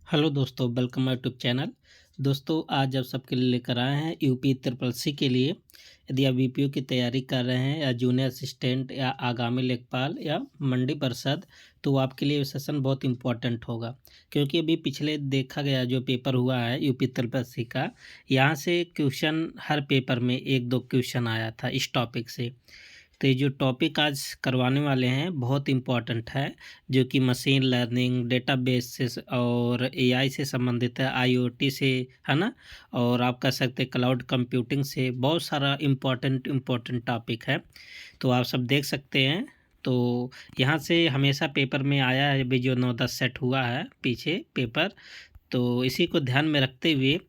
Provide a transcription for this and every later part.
Hello दोस्तों, welcome my YouTube channel. दोस्तों, आज आप सबके लिए लेकर आए हैं यूपी ट्रिपल सी के लिए। यदि आप बीपीओ की तैयारी कर रहे हैं या जूनियर असिस्टेंट या आगामी लेखपाल या मंडी परिषद, तो आपके लिए ये सेशन बहुत इम्पोर्टेंट होगा। क्योंकि अभी पिछले देखा गया जो पेपर हुआ है यूपी ट्रिपल सी का, यहाँ से क्वेश्चन हर पेपर में एक दो क्वेश्चन आया था इस टॉपिक से। तो ये जो टॉपिक आज करवाने वाले हैं बहुत इम्पॉर्टेंट है, जो कि मशीन लर्निंग, डेटाबेस से और एआई से संबंधित है, आईओटी से, है ना। और आप कह सकते हैं क्लाउड कंप्यूटिंग से, बहुत सारा इम्पोर्टेंट टॉपिक है। तो आप सब देख सकते हैं। तो यहाँ से हमेशा पेपर में आया है, अभी जो 9-10 सेट हुआ है पीछे पेपर, तो इसी को ध्यान में रखते हुए,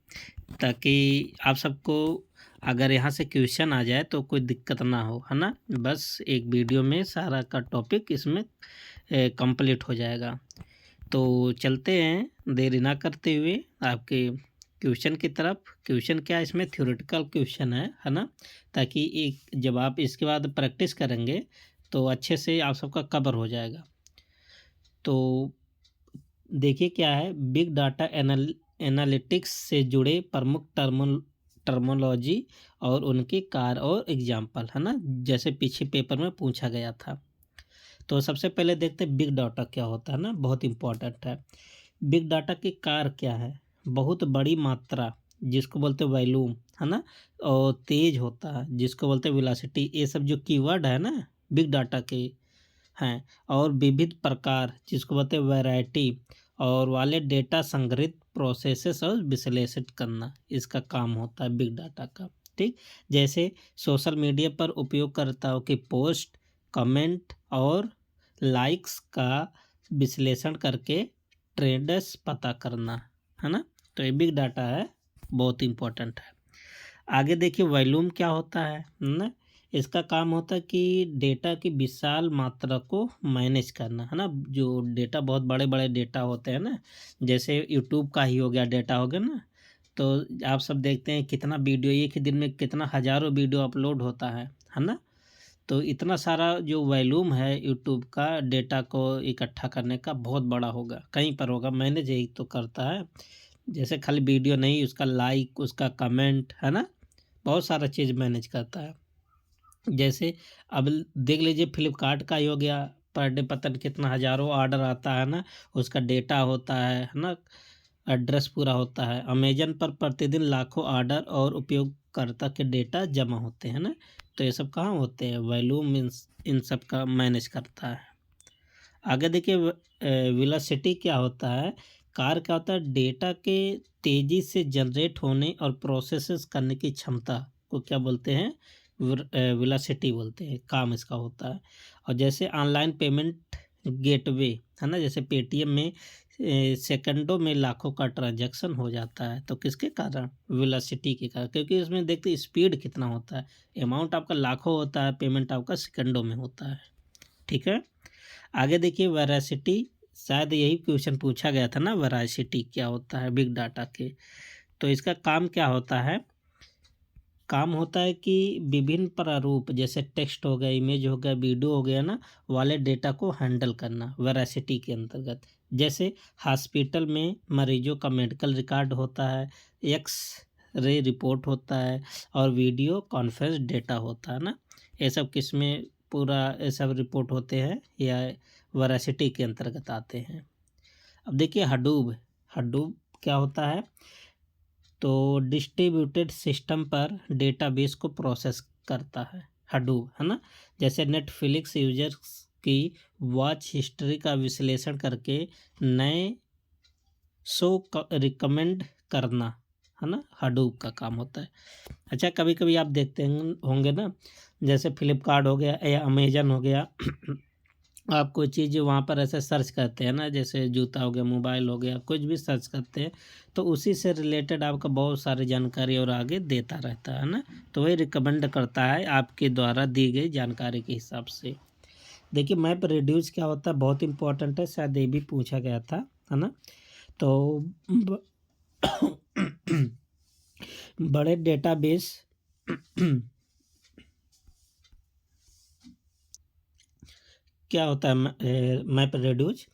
ताकि आप सबको अगर यहाँ से क्वेश्चन आ जाए तो कोई दिक्कत ना हो, है ना। बस एक वीडियो में सारा का टॉपिक इसमें कंप्लीट हो जाएगा। तो चलते हैं देरी ना करते हुए आपके क्वेश्चन की तरफ। क्वेश्चन क्या है, इसमें थ्योरेटिकल क्वेश्चन है ना। ताकि एक जब आप इसके बाद प्रैक्टिस करेंगे तो अच्छे से आप सबका कवर हो जाएगा। तो देखिए क्या है, बिग डाटा एनालिटिक्स से जुड़े प्रमुख टर्मोलॉजी और उनके कार और एग्जाम्पल, है ना, जैसे पीछे पेपर में पूछा गया था। तो सबसे पहले देखते हैं बिग डाटा क्या होता है ना, बहुत इम्पोर्टेंट है। बिग डाटा की कार क्या है, बहुत बड़ी मात्रा जिसको बोलते हैं वॉल्यूम, है ना, और तेज होता है जिसको बोलते हैं वेलोसिटी। ये सब जो कीवर्ड है ना बिग डाटा के हैं। और विविध प्रकार जिसको बोलते हैं वैरायटी, और वाले डेटा संग्रहित, प्रोसेसेस और विश्लेषित करना, इसका काम होता है बिग डाटा का। ठीक, जैसे सोशल मीडिया पर उपयोगकर्ताओं की पोस्ट, कमेंट और लाइक्स का विश्लेषण करके ट्रेंड्स पता करना, है ना। तो ये बिग डाटा है, बहुत इंपॉर्टेंट है। आगे देखिए वॉल्यूम क्या होता है ना। इसका काम होता है कि डेटा की विशाल मात्रा को मैनेज करना, है ना। जो डेटा बहुत बड़े बड़े डेटा होते हैं ना, जैसे यूट्यूब का ही हो गया डेटा हो गया ना। तो आप सब देखते हैं कितना वीडियो एक ही दिन में, कितना हज़ारों वीडियो अपलोड होता है ना। तो इतना सारा जो वॉल्यूम है यूट्यूब का डेटा को इकट्ठा करने का बहुत बड़ा होगा, कहीं पर होगा, मैनेज यही तो करता है। जैसे खाली वीडियो नहीं, उसका लाइक, उसका कमेंट, है ना, बहुत सारा चीज़ मैनेज करता है। जैसे अब देख लीजिए फ्लिपकार्ट का ही हो गया, पर डे पता नहीं कितना हज़ारों ऑर्डर आता है ना, उसका डेटा होता है ना, एड्रेस पूरा होता है। अमेजन पर प्रतिदिन लाखों ऑर्डर और उपयोगकर्ता के डेटा जमा होते हैं ना। तो ये सब कहाँ होते हैं, वॉल्यूम इन सब का मैनेज करता है। आगे देखिए वेलोसिटी क्या होता है, कार क्या होता है, डेटा के तेज़ी से जनरेट होने और प्रोसेसेस करने की क्षमता को क्या बोलते हैं, वेलोसिटी बोलते हैं, काम इसका होता है। और जैसे ऑनलाइन पेमेंट गेटवे, है ना, जैसे पेटीएम में सेकंडों में लाखों का ट्रांजैक्शन हो जाता है, तो किसके कारण, वेलोसिटी के कारण। क्योंकि इसमें देखते स्पीड कितना होता है, अमाउंट आपका लाखों होता है, पेमेंट आपका सेकंडों में होता है। ठीक है। आगे देखिए वेरासिटी, शायद यही क्वेश्चन पूछा गया था ना, वेरासिटी क्या होता है बिग डाटा के। तो इसका काम क्या होता है, काम होता है कि विभिन्न प्रारूप, जैसे टेक्स्ट हो गया, इमेज हो गया, वीडियो हो गया ना, वाले डेटा को हैंडल करना वेरासिटी के अंतर्गत। जैसे हॉस्पिटल में मरीजों का मेडिकल रिकॉर्ड होता है, एक्स रे रिपोर्ट होता है, और वीडियो कॉन्फ्रेंस डेटा होता है ना। ये सब किस में पूरा ये सब रिपोर्ट होते हैं या वेरासिटी के अंतर्गत आते हैं। अब देखिए हडूब, हडूब क्या होता है, तो डिस्ट्रीब्यूटेड सिस्टम पर डेटाबेस को प्रोसेस करता है हडूप, है ना। जैसे नेटफ्लिक्स यूजर्स की वॉच हिस्ट्री का विश्लेषण करके नए शो रिकमेंड करना, है ना, हडूप का काम होता है। अच्छा, कभी कभी आप देखते होंगे ना, जैसे फ्लिपकार्ट हो गया या अमेजन हो गया आप कोई चीज़ वहाँ पर ऐसे सर्च करते हैं ना, जैसे जूता हो गया, मोबाइल हो गया, कुछ भी सर्च करते हैं, तो उसी से रिलेटेड आपका बहुत सारी जानकारी और आगे देता रहता है ना। तो वही रिकमेंड करता है आपके द्वारा दी गई जानकारी के हिसाब से। देखिए मैप रिड्यूस क्या होता है, बहुत इंपॉर्टेंट है, शायद ये भी पूछा गया था, है ना। तो बड़े डेटाबेस क्या होता है, मैप रिड्यूस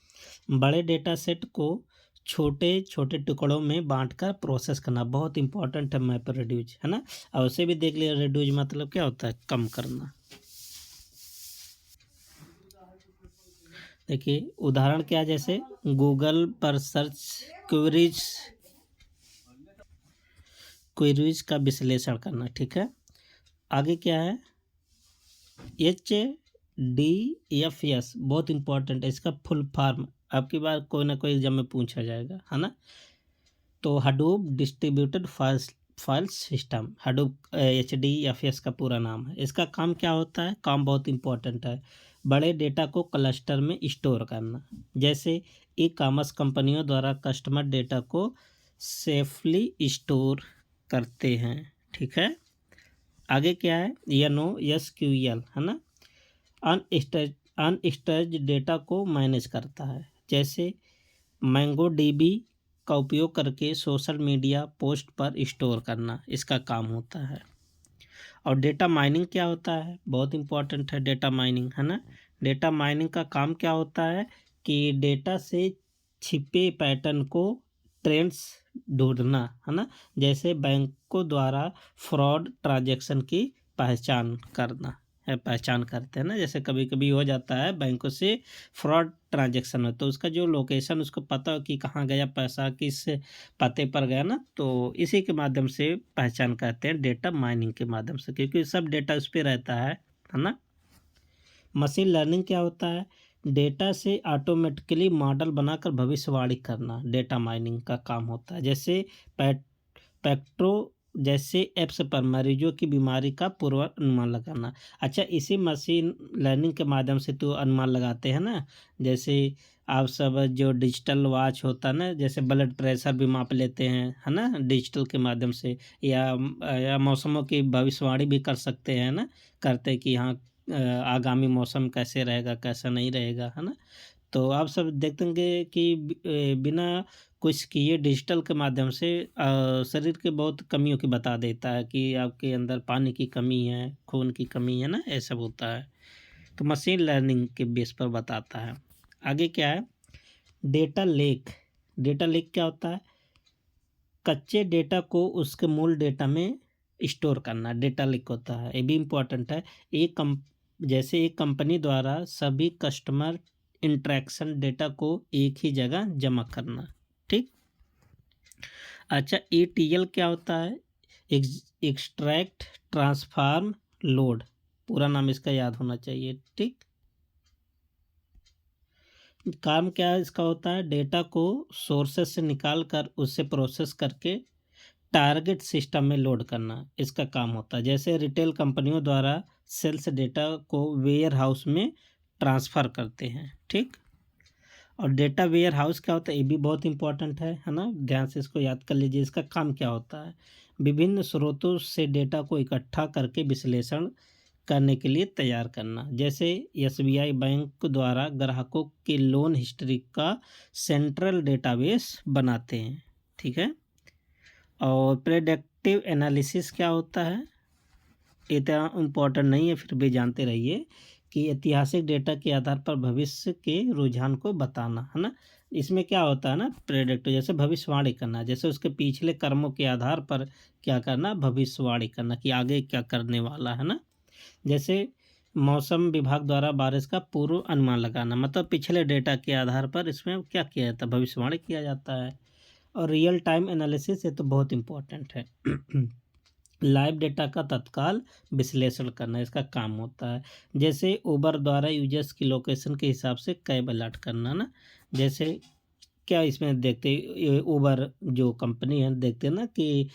बड़े डेटा सेट को छोटे छोटे टुकड़ों में बांटकर प्रोसेस करना बहुत इंपॉर्टेंट है मैप रिड्यूज, है ना। और उसे भी देख लिया, रिड्यूज मतलब क्या होता है, कम करना। देखिए उदाहरण क्या है, जैसे गूगल पर सर्च क्वेरीज क्वेरीज का विश्लेषण करना, ठीक है। आगे क्या है, HDFS बहुत इंपॉर्टेंट है, इसका फुल फॉर्म आपकी बार कोई ना कोई एग्जाम में पूछा जाएगा, है ना। तो Hadoop distributed file system, Hadoop HDFS का पूरा नाम है। इसका काम क्या होता है, काम बहुत इंपॉर्टेंट है, बड़े डेटा को क्लस्टर में स्टोर करना। जैसे ई कॉमर्स कंपनियों द्वारा कस्टमर डेटा को सेफली स्टोर करते हैं, ठीक है। आगे क्या है, NoSQL, है ना, अनस्ट्रक्चर्ड डेटा को मैनेज करता है। जैसे मैंगो डीबी का उपयोग करके सोशल मीडिया पोस्ट पर स्टोर करना, इसका काम होता है। और डेटा माइनिंग क्या होता है, बहुत इंपॉर्टेंट है डेटा माइनिंग, है ना। डेटा माइनिंग का काम क्या होता है कि डेटा से छिपे पैटर्न को ट्रेंड्स ढूंढना, है ना। जैसे बैंकों द्वारा फ्रॉड ट्रांजैक्शन की पहचान करना है, पहचान करते हैं ना। जैसे कभी कभी हो जाता है बैंकों से फ्रॉड ट्रांजैक्शन हो, तो उसका जो लोकेशन उसको पता हो कि कहाँ गया पैसा, किस पते पर गया ना, तो इसी के माध्यम से पहचान करते हैं डेटा माइनिंग के माध्यम से, क्योंकि सब डेटा उस पर रहता है ना। मशीन लर्निंग क्या होता है, डेटा से ऑटोमेटिकली मॉडल बनाकर भविष्यवाणी करना, डेटा माइनिंग का काम होता है। जैसे पेट्रो जैसे ऐप्स पर मरीजों की बीमारी का पूर्वानुमान लगाना। अच्छा, इसी मशीन लर्निंग के माध्यम से तो अनुमान लगाते हैं ना। जैसे आप सब जो डिजिटल वॉच होता है ना, जैसे ब्लड प्रेशर भी माप लेते हैं, है ना, डिजिटल के माध्यम से। या मौसमों की भविष्यवाणी भी कर सकते हैं ना, करते कि हाँ आगामी मौसम कैसे रहेगा, कैसा नहीं रहेगा, है ना। तो आप सब देखते होंगे कि बिना कुछ किए डिजिटल के माध्यम से शरीर के बहुत कमियों की बता देता है कि आपके अंदर पानी की कमी है, खून की कमी है ना, ऐसा होता है। तो मशीन लर्निंग के बेस पर बताता है। आगे क्या है, डेटा लेक। डेटा लेक क्या होता है, कच्चे डेटा को उसके मूल डेटा में स्टोर करना, डेटा लेक होता है, ये भी इम्पोर्टेंट है। जैसे एक कंपनी द्वारा सभी कस्टमर इंटरेक्शन डेटा को एक ही जगह जमा करना, ठीक। अच्छा, ETL क्या होता है, एक्सट्रैक्ट ट्रांसफॉर्म लोड, पूरा नाम इसका याद होना चाहिए, ठीक। काम क्या इसका होता है, डेटा को सोर्सेस से निकाल कर उससे प्रोसेस करके टारगेट सिस्टम में लोड करना, इसका काम होता है। जैसे रिटेल कंपनियों द्वारा सेल्स डेटा को वेयर हाउस में ट्रांसफ़र करते हैं, ठीक। और डेटा वेयर हाउस क्या होता है, ये भी बहुत इंपॉर्टेंट है ना, ध्यान से इसको याद कर लीजिए। इसका काम क्या होता है, विभिन्न स्रोतों से डेटा को इकट्ठा करके विश्लेषण करने के लिए तैयार करना। जैसे SBI बैंक द्वारा ग्राहकों के लोन हिस्ट्री का सेंट्रल डेटाबेस बनाते हैं, ठीक है। और प्रेडिक्टिव एनालिसिस क्या होता है, इतना इम्पोर्टेंट नहीं है, फिर भी जानते रहिए कि ऐतिहासिक डेटा के आधार पर भविष्य के रुझान को बताना, है ना। इसमें क्या होता है ना, प्रेडिक्टिव जैसे भविष्यवाणी करना, जैसे उसके पिछले कर्मों के आधार पर क्या करना, भविष्यवाणी करना कि आगे क्या करने वाला है ना। जैसे मौसम विभाग द्वारा बारिश का पूर्व अनुमान लगाना, मतलब पिछले डेटा के आधार पर इसमें क्या किया जाता है, भविष्यवाणी किया जाता है। और रियल टाइम एनालिसिस, ये तो बहुत इम्पोर्टेंट है लाइव डेटा का तत्काल विश्लेषण करना, इसका काम होता है। जैसे उबर द्वारा यूजर्स की लोकेशन के हिसाब से कैब अलर्ट करना ना। जैसे क्या इसमें देखते, उबर जो कंपनी है, देखते हैं ना कि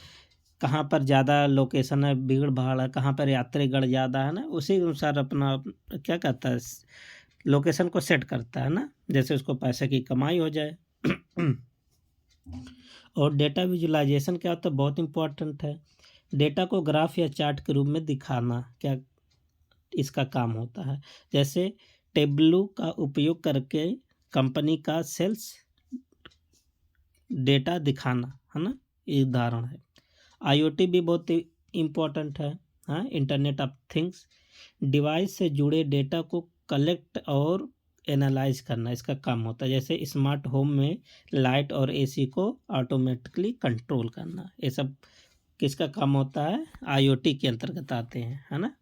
कहाँ पर ज़्यादा लोकेशन है, भीड़ भाड़ है, कहाँ पर यात्रीगण ज़्यादा है ना, उसी अनुसार अपना क्या कहता है, लोकेशन को सेट करता है ना, जैसे उसको पैसे की कमाई हो जाए और डेटा विजुलाइजेशन क्या होता है, बहुत इंपॉर्टेंट है। डेटा को ग्राफ या चार्ट के रूप में दिखाना, क्या इसका काम होता है। जैसे टेबलू का उपयोग करके कंपनी का सेल्स डेटा दिखाना, है ना, ये उदाहरण है। IoT भी बहुत इम्पोर्टेंट है, हाँ, इंटरनेट ऑफ थिंग्स, डिवाइस से जुड़े डेटा को कलेक्ट और एनालाइज करना इसका काम होता है। जैसे स्मार्ट होम में लाइट और एसी को ऑटोमेटिकली कंट्रोल करना, ये सब किसका काम होता है, आईओटी के अंतर्गत आते हैं, है ना।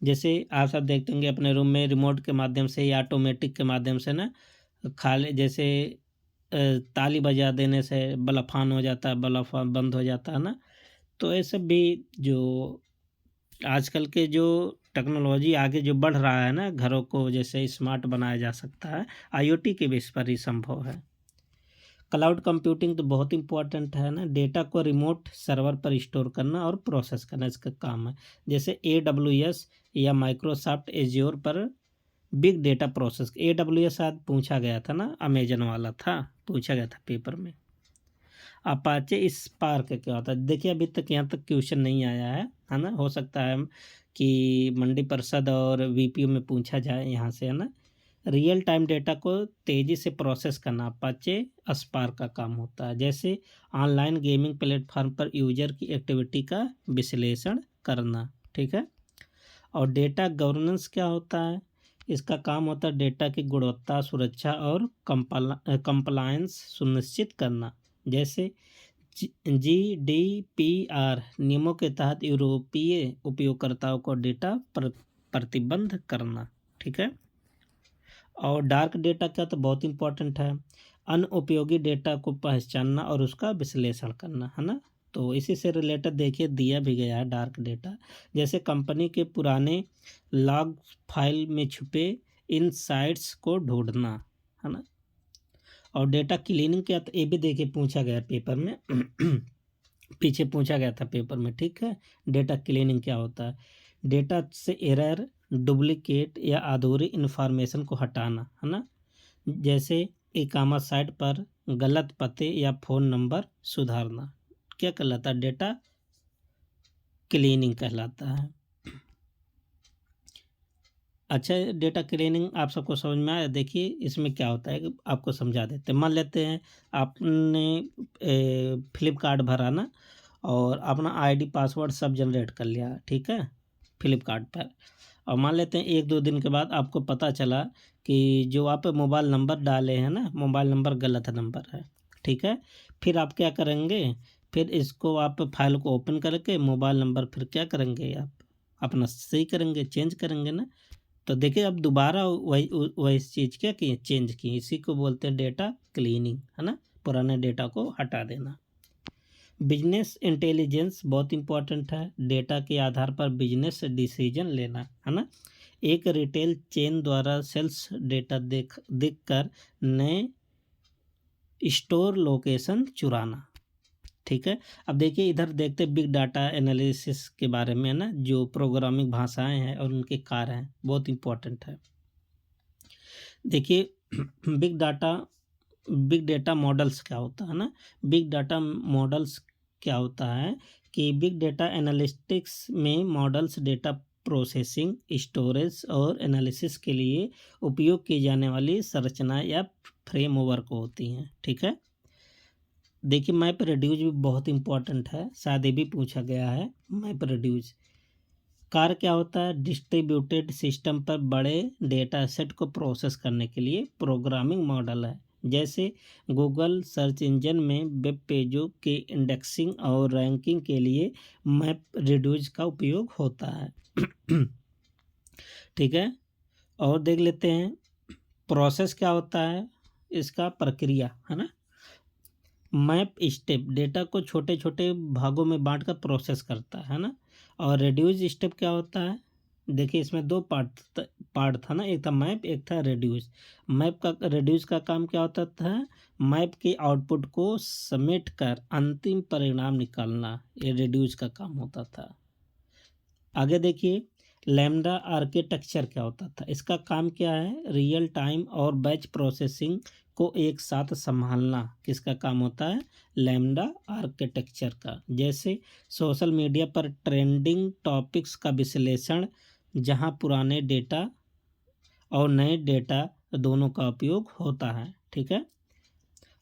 जैसे आप सब देखते होंगे अपने रूम में रिमोट के माध्यम से या ऑटोमेटिक के माध्यम से ना, खाली जैसे ताली बजा देने से बल्ब ऑन हो जाता है, बल्ब बंद हो जाता है ना। तो ये सब भी जो आजकल के जो टेक्नोलॉजी आगे जो बढ़ रहा है ना, घरों को जैसे स्मार्ट बनाया जा सकता है, आईओटी के बेस पर ही संभव है। क्लाउड कंप्यूटिंग तो बहुत इंपॉर्टेंट है ना, डेटा को रिमोट सर्वर पर स्टोर करना और प्रोसेस करना इसका काम है। जैसे AWS या माइक्रोसॉफ्ट एज्योर पर बिग डेटा प्रोसेस, AWS आज पूछा गया था ना, अमेजन वाला था, पूछा गया था पेपर में। अपाचे स्पार्क क्या होता है, देखिए अभी तक यहाँ तक क्वेश्चन नहीं आया है ना, हो सकता है कि मंडी परिषद और वीपीओ में पूछा जाए यहाँ से, है ना। रियल टाइम डेटा को तेज़ी से प्रोसेस करना अपाचे स्पार्क का काम होता है। जैसे ऑनलाइन गेमिंग प्लेटफॉर्म पर यूजर की एक्टिविटी का विश्लेषण करना, ठीक है। और डेटा गवर्नेंस क्या होता है, इसका काम होता है डेटा की गुणवत्ता, सुरक्षा और कंप्लायंस सुनिश्चित करना। जैसे GDPR नियमों के तहत यूरोपीय उपयोगकर्ताओं को डेटा प्रतिबंध करना, ठीक है। और डार्क डेटा क्या, तो बहुत इंपॉर्टेंट है, अनुपयोगी डेटा को पहचानना और उसका विश्लेषण करना, है ना। तो इसी से रिलेटेड देखिए दिया भी गया है डार्क डेटा, जैसे कंपनी के पुराने लॉग फाइल में छुपे इनसाइट्स को ढूंढना, है ना। और डेटा क्लीनिंग क्या, तो ये भी देखिए पूछा गया पेपर में पीछे पूछा गया था पेपर में, ठीक है। डेटा क्लीनिंग क्या होता है, डेटा से एरर, डुप्लीकेट या अधूरी इन्फॉर्मेशन को हटाना, है ना। जैसे ई-कॉमर्स साइट पर गलत पते या फ़ोन नंबर सुधारना, क्या कहलाता है, डेटा क्लीनिंग कहलाता है। अच्छा, डेटा क्लीनिंग आप सबको समझ में आया। देखिए इसमें क्या होता है कि आपको समझा देते हैं। मान लेते हैं आपने फ्लिपकार्ट भरा ना, और अपना आईडी पासवर्ड सब जनरेट कर लिया, ठीक है, फ्लिपकार्ट पर। और मान लेते हैं 1-2 दिन के बाद आपको पता चला कि जो आप मोबाइल नंबर डाले हैं ना, मोबाइल नंबर गलत नंबर है, ठीक है। फिर आप क्या करेंगे, फिर इसको आप फाइल को ओपन करके मोबाइल नंबर फिर क्या करेंगे, आप अपना सही करेंगे, चेंज करेंगे ना। तो देखिए अब दोबारा वही चीज़ क्या की, चेंज की, इसी को बोलते हैं डेटा क्लीनिंग, है ना, पुराने डेटा को हटा देना। बिजनेस इंटेलिजेंस बहुत इंपॉर्टेंट है, डेटा के आधार पर बिजनेस डिसीजन लेना, है ना। एक रिटेल चेन द्वारा सेल्स डेटा देख कर नए स्टोर लोकेशन चुराना, ठीक है। अब देखिए इधर देखते बिग डाटा एनालिसिस के बारे में, है ना, जो प्रोग्रामिंग भाषाएं हैं और उनके कार्य हैं, बहुत इंपॉर्टेंट है। देखिए बिग डेटा मॉडल्स क्या होता है ना, बिग डाटा मॉडल्स क्या होता है कि बिग डेटा एनालिटिक्स में मॉडल्स डेटा प्रोसेसिंग, स्टोरेज और एनालिसिस के लिए उपयोग की जाने वाली संरचना या फ्रेमवर्क होती हैं, ठीक है। देखिए मैप रेड्यूस भी बहुत इंपॉर्टेंट है, शायद ये भी पूछा गया है। मैप रेड्यूस कार्य क्या होता है, डिस्ट्रीब्यूटेड सिस्टम पर बड़े डेटा सेट को प्रोसेस करने के लिए प्रोग्रामिंग मॉडल है। जैसे गूगल सर्च इंजन में वेब पेजों के इंडेक्सिंग और रैंकिंग के लिए मैप रेड्यूस का उपयोग होता है ठीक है। और देख लेते हैं प्रोसेस क्या होता है, इसका प्रक्रिया, है ना। मैप स्टेप डेटा को छोटे छोटे भागों में बांट कर प्रोसेस करता है ना। और रेड्यूस स्टेप क्या होता है, देखिए इसमें 2 पार्ट था ना, एक था मैप, एक था रेड्यूस। रेड्यूस का काम क्या होता था, मैप के आउटपुट को समेट कर अंतिम परिणाम निकालना, ये रेड्यूस का काम होता था। आगे देखिए लैम्डा आर्किटेक्चर क्या होता था, इसका काम क्या है, रियल टाइम और बैच प्रोसेसिंग को एक साथ संभालना, किसका काम होता है, लैम्डा आर्किटेक्चर का। जैसे सोशल मीडिया पर ट्रेंडिंग टॉपिक्स का विश्लेषण, जहां पुराने डेटा और नए डेटा दोनों का उपयोग होता है, ठीक है।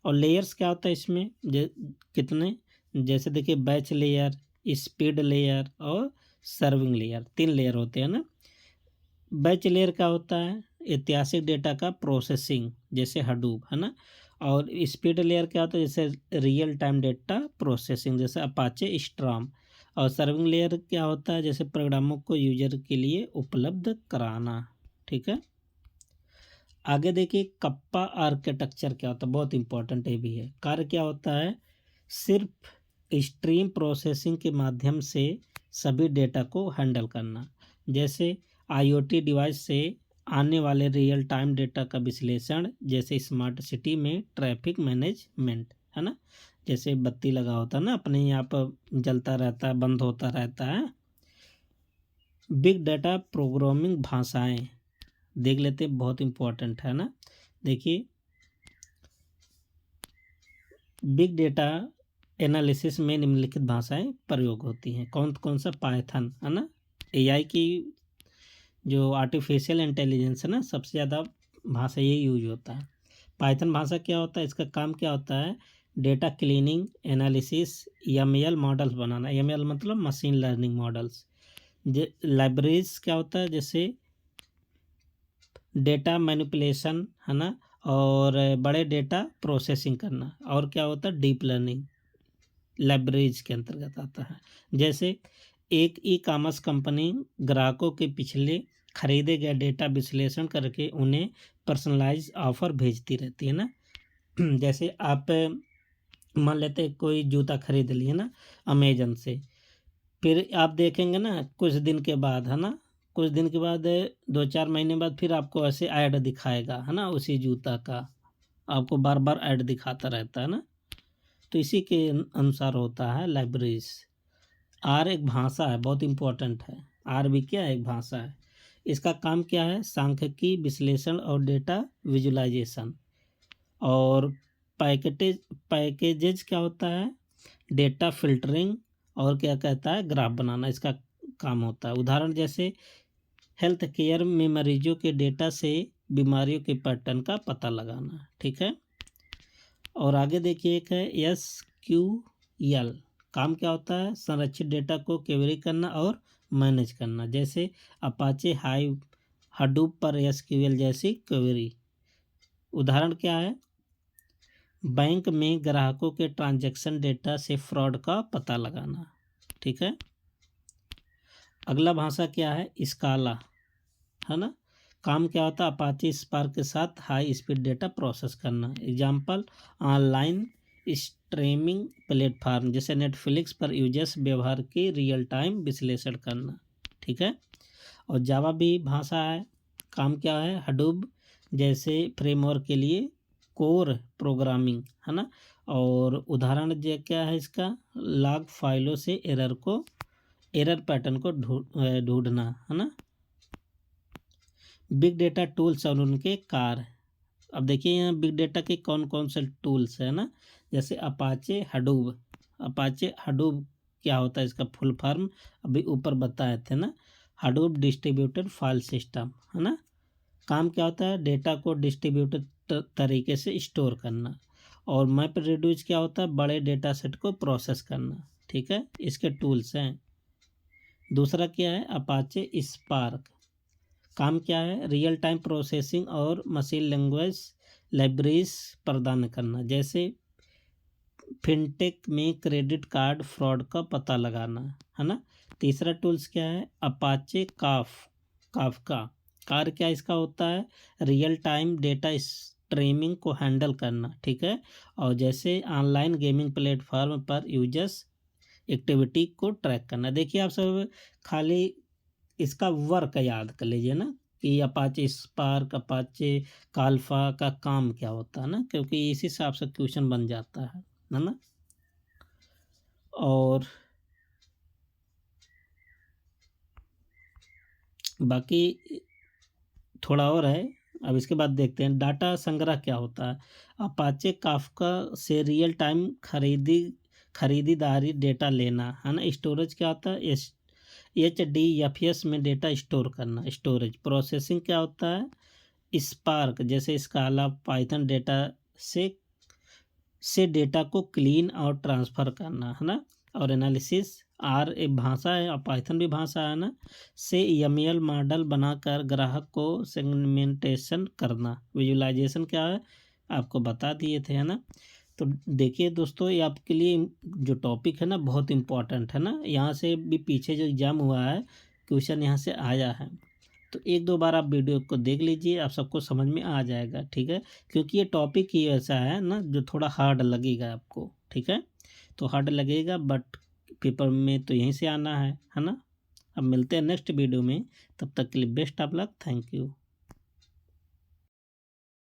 और लेयर्स क्या होता है इसमें, कितने, जैसे देखिए बैच लेयर, स्पीड लेयर और सर्विंग लेयर, 3 लेयर होते हैं ना। बैच लेयर क्या होता है, ऐतिहासिक डेटा का प्रोसेसिंग जैसे हडूप, है ना। और स्पीड लेयर क्या होता है, जैसे रियल टाइम डेटा प्रोसेसिंग जैसे अपाचे स्ट्रॉम। और सर्विंग लेयर क्या होता है, जैसे प्रोग्रामों को यूजर के लिए उपलब्ध कराना। ठीक है, आगे देखिए कप्पा आर्किटेक्चर क्या होता है, बहुत इंपॉर्टेंट ये भी है। कार्य क्या होता है, सिर्फ स्ट्रीम प्रोसेसिंग के माध्यम से सभी डेटा को हैंडल करना। जैसे आईओटी डिवाइस से आने वाले रियल टाइम डेटा का विश्लेषण, जैसे स्मार्ट सिटी में ट्रैफिक मैनेजमेंट, है ना। जैसे बत्ती लगा होता है ना, अपने यहाँ पर जलता रहता है, बंद होता रहता है। बिग डाटा प्रोग्रामिंग भाषाएं देख लेते हैं, बहुत इंपॉर्टेंट है ना। देखिए बिग डेटा एनालिसिस में निम्नलिखित भाषाएं प्रयोग होती हैं। कौन कौन सा, पाइथन, है ना। एआई की जो आर्टिफिशियल इंटेलिजेंस है ना, सबसे ज़्यादा भाषा ये यूज होता है। पाइथन भाषा क्या होता है, इसका काम क्या होता है, data cleaning, analysis, ML models बनाना। एमएल मतलब मशीन लर्निंग मॉडल्स। लाइब्रेरीज क्या होता है, जैसे डेटा मैनिपुलेशन, है ना। और बड़े डेटा प्रोसेसिंग करना। और क्या होता है, डीप लर्निंग लाइब्रेरीज के अंतर्गत आता है। जैसे एक ई कॉमर्स कंपनी ग्राहकों के पिछले खरीदे गए डेटा विश्लेषण करके उन्हें पर्सनलाइज ऑफर भेजती रहती है ना। जैसे आप मान लेते हैं कोई जूता खरीद लिए ना अमेजन से, फिर आप देखेंगे ना कुछ दिन के बाद, है ना, कुछ दिन के बाद 2-4 महीने बाद फिर आपको ऐसे ऐड दिखाएगा, है ना, उसी जूता का आपको बार बार ऐड दिखाता रहता है ना। तो इसी के अनुसार होता है लाइब्रेरीज। आर एक भाषा है, बहुत इंपॉर्टेंट है। आर भी क्या है, एक भाषा है। इसका काम क्या है, सांख्यिकी विश्लेषण और डेटा विजुलाइजेशन। और पैकेजेज क्या होता है, डेटा फिल्टरिंग और क्या कहता है, ग्राफ बनाना इसका काम होता है। उदाहरण जैसे हेल्थ केयर में मरीजों के डेटा से बीमारियों के पैटर्न का पता लगाना। ठीक है, और आगे देखिए एक है SQL। काम क्या होता है, संरक्षित डेटा को क्वेरी करना और मैनेज करना। जैसे अपाचे हाइव, हडूप पर SQL जैसी क्वेरी। उदाहरण क्या है, बैंक में ग्राहकों के ट्रांजैक्शन डेटा से फ्रॉड का पता लगाना। ठीक है, अगला भाषा क्या है, स्काला, है ना। काम क्या होता है, अपाचे स्पार्क के साथ हाई स्पीड डेटा प्रोसेस करना। एग्जाम्पल ऑनलाइन स्ट्रीमिंग प्लेटफार्म जैसे नेटफ्लिक्स पर यूजर्स व्यवहार की रियल टाइम विश्लेषण करना। ठीक है, और जावा भी भाषा है। काम क्या है, हडूप जैसे फ्रेमवर्क के लिए कोर प्रोग्रामिंग, है ना। और उदाहरण जो क्या है इसका, लॉग फाइलों से एरर पैटर्न को ढूंढना, है ना। बिग डेटा टूल्स और उनके कार्य। अब देखिए यहाँ बिग डेटा के कौन कौन से टूल्स है ना, जैसे अपाचे हडूप। अपाचे हडूप क्या होता है, इसका फुल फॉर्म अभी ऊपर बताए थे ना, हडूप डिस्ट्रीब्यूटेड फाइल सिस्टम, है ना। काम क्या होता है, डेटा को डिस्ट्रीब्यूटेड तरीके से स्टोर करना। और मैप रिड्यूस क्या होता है, बड़े डेटा सेट को प्रोसेस करना। ठीक है, इसके टूल्स हैं। दूसरा क्या है, अपाचे स्पार्क। काम क्या है, रियल टाइम प्रोसेसिंग और मशीन लैंग्वेज लाइब्रेरीज प्रदान करना। जैसे फिनटेक में क्रेडिट कार्ड फ्रॉड का पता लगाना, है ना। तीसरा टूल्स क्या है, अपाचे काफका। कार्य क्या इसका होता है, रियल टाइम डेटा स्ट्रीमिंग को हैंडल करना। ठीक है, और जैसे ऑनलाइन गेमिंग प्लेटफॉर्म पर यूजर्स एक्टिविटी को ट्रैक करना। देखिए आप सब खाली इसका वर्क याद कर लीजिए ना, कि अपाचे स्पार्क, अपाचे काल्फा का काम क्या होता है ना, क्योंकि इसी हिसाब से क्वेश्चन बन जाता है ना। और बाकी थोड़ा और है, अब इसके बाद देखते हैं डाटा संग्रह क्या होता है। अपाचे काफका से रियल टाइम खरीदारी डेटा लेना, है ना। स्टोरेज क्या होता है, HDFS में डेटा स्टोर करना। स्टोरेज प्रोसेसिंग क्या होता है, स्पार्क जैसे स्काला पाइथन डेटा से डेटा को क्लीन और ट्रांसफ़र करना, है ना। और एनालिसिस आर एक भाषा है और पाइथन भी भाषा है ना, से एमएल मॉडल बनाकर ग्राहक को सेगमेंटेशन करना। विजुअलाइजेशन क्या है आपको बता दिए थे, है ना। तो देखिए दोस्तों, ये आपके लिए जो टॉपिक है ना बहुत इम्पोर्टेंट है ना, यहाँ से भी पीछे जो एग्ज़ाम हुआ है क्वेश्चन यहाँ से आया है। तो एक दो बार आप वीडियो को देख लीजिए, आप सबको समझ में आ जाएगा, ठीक है। क्योंकि ये टॉपिक ही ऐसा है ना जो थोड़ा हार्ड लगेगा आपको, ठीक है। तो हार्ड लगेगा बट पेपर में तो यहीं से आना है ना। अब मिलते हैं नेक्स्ट वीडियो में, तब तक के लिए best of luck, thank you.